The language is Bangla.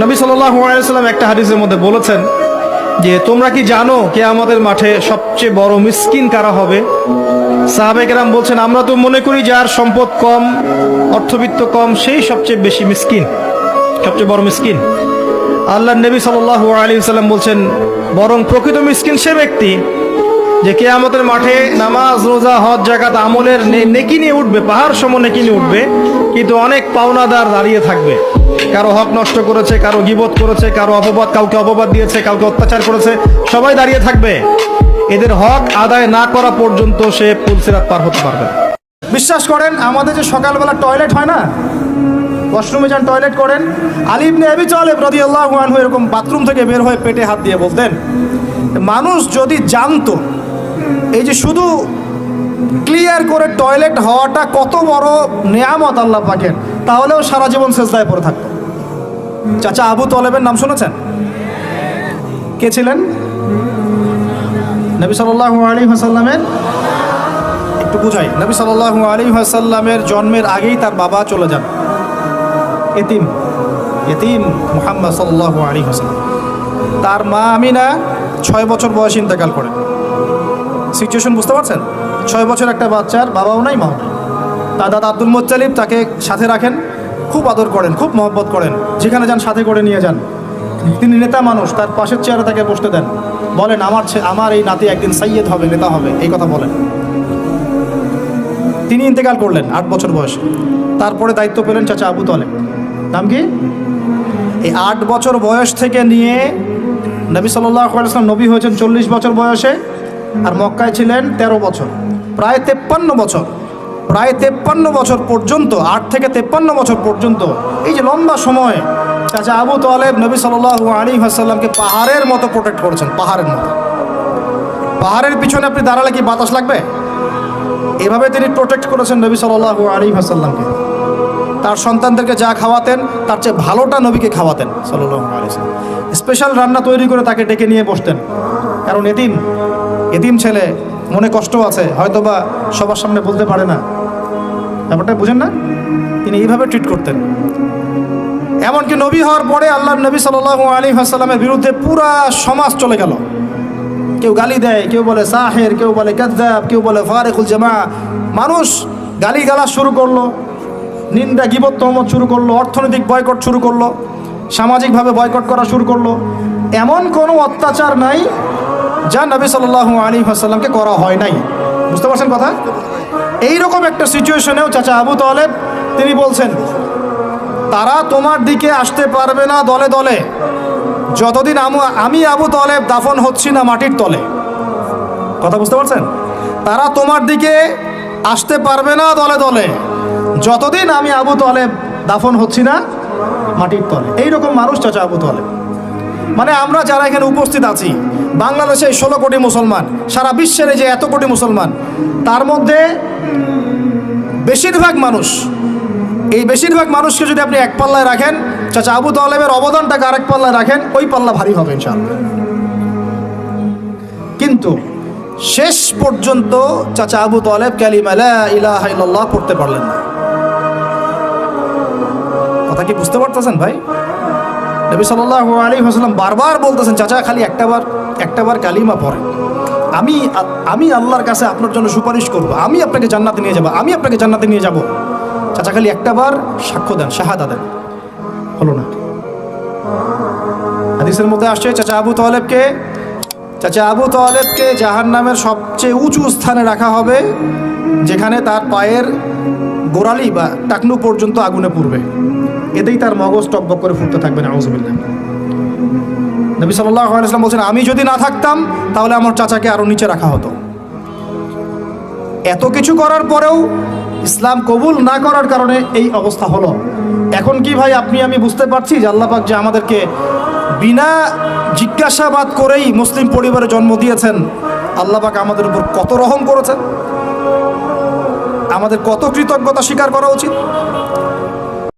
নবী সাল্লাল্লাহু আলাইহি ওয়াসাল্লাম একটা হাদিসের মধ্যে বলেছেন যে তোমরা কি জানো কিয়ামতের মাঠে সবচেয়ে বড় মিসকিন কারা হবে? সাহাবায়ে কেরাম বলছেন, আমরা তো মনে করি যার সম্পদ কম, অর্থবিত্ত কম, সেই সবচেয়ে বেশি মিসকিন, সবচেয়ে বড় মিসকিন। আল্লাহর নবী সাল্লাল্লাহু আলাইহি ওয়াসাল্লাম বলছেন, বরং প্রকৃত মিসকিন সে ব্যক্তি যে কিয়ামতের মাঠে নামাজ, রোজা, হজ, যাকাত আমলের নেকি নিয়ে উঠবে, পাহাড় সম নেকি নিয়ে উঠবে, কিন্তু অনেক পাওনাদার দাঁড়িয়ে থাকবে। কারো হক নষ্ট করেছে, কারো গীবত করেছে, কারো অপবাদ, কাউকে অপবাদ দিয়েছে, কাউকে অত্যাচার করেছে, সবাই দাঁড়িয়ে থাকবে। এদের হক আদায় না করা পর্যন্ত সে পুলসিরাত পার হতে পারবে। বিশ্বাস করেন, আমাদের যে সকালবেলা টয়লেট হয় না, ওয়াশরুমে যান, টয়লেট করেন, আলী ইবনে আবি তালেব রাদিয়াল্লাহু আনহু এরকম বাথরুম থেকে বের হয়ে পেটে হাত দিয়ে বলতেন, মানুষ যদি জানতো এই যে শুধু ক্লিয়ার করে টয়লেট হওয়াটা কত বড় নেয়ামত আল্লাহ পাকের, তাহলেও সারা জীবন সেজদায় পড়ে থাকতো। চাচা আবু তালেবের নাম শুনেছেন? কে ছিলেন? নবী সাল্লাল্লাহু আলাইহি ওয়াসাল্লামের, একটু বুঝাই, নবী সাল্লাল্লাহু আলাইহি ওয়াসাল্লামের জন্মের আগেই তার বাবা চলে যান, এতিম, এতিম মুহাম্মদ সাল্লাল্লাহু আলাইহি ওয়াসাল্লাম। তার মা আমিনা 6 বছর বয়সে ইন্তেকাল করেন। সিচুয়েশন বুঝতে পারছেন? 6 বছর একটা বাচ্চার বাবাও নাই, মাও নাই। তার দাদা আব্দুল মুত্তালিব তাকে সাথে রাখেন, খুব আদর করেন, খুব মহব্বত করেন, যেখানে যান সাথে করে নিয়ে যান। তিনি নেতা মানুষ, তার পাশের চেয়ারে তাকে বসতে দেন, বলেন আমার এই নাতি একদিন সাইয়্যেদ হবে, নেতা হবে, এই কথা বলেন। তিনি ইন্তেকাল করলেন 8 বছর বয়সে। তারপরে দায়িত্ব পেলেন চাচা আবু তালেব। নাম কি? এই 8 বছর বয়স থেকে নিয়ে নবী সাল্লাল্লাহু আলাইহি ওয়াসাল্লাম নবী হয়েছেন 40 বছর বয়সে, আর মক্কায় ছিলেন 13 বছর, প্রায় 53 বছর, প্রায় 53 বছর পর্যন্ত, 8 থেকে 53 বছর পর্যন্ত, এই যে লম্বা সময় চাচা আবু তালেব নবী সাল্লাল্লাহু আলাইহি ওয়াসাল্লামকে পাহাড়ের মতো প্রোটেক্ট করেছেন, পাহাড়ের মতো। পাহাড়ের পিছনে আপনি দাঁড়ালে কি বাতাস লাগবে? এভাবে তিনি প্রোটেক্ট করেছেন নবী সাল্লাল্লাহু আলাইহি ওয়াসাল্লামকে। তার সন্তানদেরকে যা খাওয়াতেন তার চেয়ে ভালোটা নবীকে খাওয়াতেন সাল্লাল্লাহু আলাইহি ওয়াসাল্লাম। স্পেশাল রান্না তৈরি করে তাকে ডেকে নিয়ে বসতেন, কারণ এতিম ছেলে, মনে কষ্ট আছে, হয়তোবা সবার সামনে বলতে পারে না, ব্যাপারটা বুঝেন না? তিনি এইভাবে ট্রিট করতেন। এমনকি নবী হওয়ার পরে আল্লাহর নবী সাল্লাল্লাহু আলাইহি ওয়াসাল্লামের বিরুদ্ধে পুরা সমাজ চলে গেল। কেউ গালি দেয়, কেউ বলে সাহের, কেউ বলে কাযযাব, কেউ বলে ফারিকুল জামা। মানুষ গালিগালাজ শুরু করলো, নিন্দা, গীবত, তহমত শুরু করলো, অর্থনৈতিক বয়কট শুরু করলো, সামাজিকভাবে বয়কট করা শুরু করলো। এমন কোনো অত্যাচার নাই যা নবী সাল্লাল্লাহু আলাইহি ওয়াসাল্লামকে করা হয় নাই। বুঝতে পারছেন কথা? এইরকম একটা সিচুয়েশনেও চাচা আবু তালেব তিনি বলছেন, তারা তোমার দিকে আসতে পারবে না দলে দলে যতদিন আমি আবু তালেব দাফন হচ্ছি না মাটির তলে। কথা বুঝতে পারছেন? তারা তোমার দিকে আসতে পারবে না দলে দলে যতদিন আমি আবু তালেব দাফন হচ্ছি না মাটির তলে। এইরকম মানুষ চাচা আবু তালেব। মানে আমরা যারা এখানে উপস্থিত আছি, বাংলাদেশে 16 কোটি মুসলমান, সারা বিশ্বের যে এত কোটি মুসলমান, তার মধ্যে বেশিরভাগ মানুষ, এই বেশিরভাগ মানুষকে যদি আপনি এক পাল্লায় রাখেন, চাচা আবু তালেবের অবদানটাকে আরেক পাল্লায় রাখেন, ওই পাল্লা ভারী হবে ইনশাআল্লাহ। কিন্তু শেষ পর্যন্ত চাচা আবু তালেব কালিমা লা ইলাহা ইল্লাল্লাহ পড়তে পারলেন না। কথা কি বুঝতে পারতেছেন ভাই? নবী সাল্লাল্লাহু আলাইহি ওয়াসাল্লাম বারবার বলতেছেন, চাচা খালি একটাবার কালিমা পড়েন, আমি আল্লাহর কাছে আপনার জন্য সুপারিশ করব, আমি আপনাকে জান্নাতে নিয়ে যাব, আমি আপনাকে জান্নাতে নিয়ে যাব। চাচা খালি একটাবার সাক্ষ্য দেন, শাহাদা দেন, হলো না। হাদিসের মধ্যে আসছে চাচা আবু তালেবকে জাহান্নামের সবচেয়ে উঁচু স্থানে রাখা হবে, যেখানে তার পায়ের গোড়ালি বা টাকনু পর্যন্ত আগুনে পুড়বে, এতেই তার মগজ টকবক করে ফুটতে থাকবে। নাউযুবিল্লাহ। নবী সাল্লাল্লাহু আলাইহি ওয়াসাল্লাম বলছেন, আমি যদি না থাকতাম তাহলে আমার চাচাকে আরো নিচে রাখা হতো। এত কিছু করার পরেও ইসলাম কবুল না করার কারণে এই অবস্থা হলো। এখন কি ভাই আমি বুঝতে পারছি যে আল্লাহ পাক যে আমাদেরকে বিনা জিজ্ঞাসাবাদ করেই মুসলিম পরিবারে জন্ম দিয়েছেন, আল্লাহ পাক আমাদের উপর কত রহম করেছেন, আমাদের কত কৃতজ্ঞতা স্বীকার করা উচিত।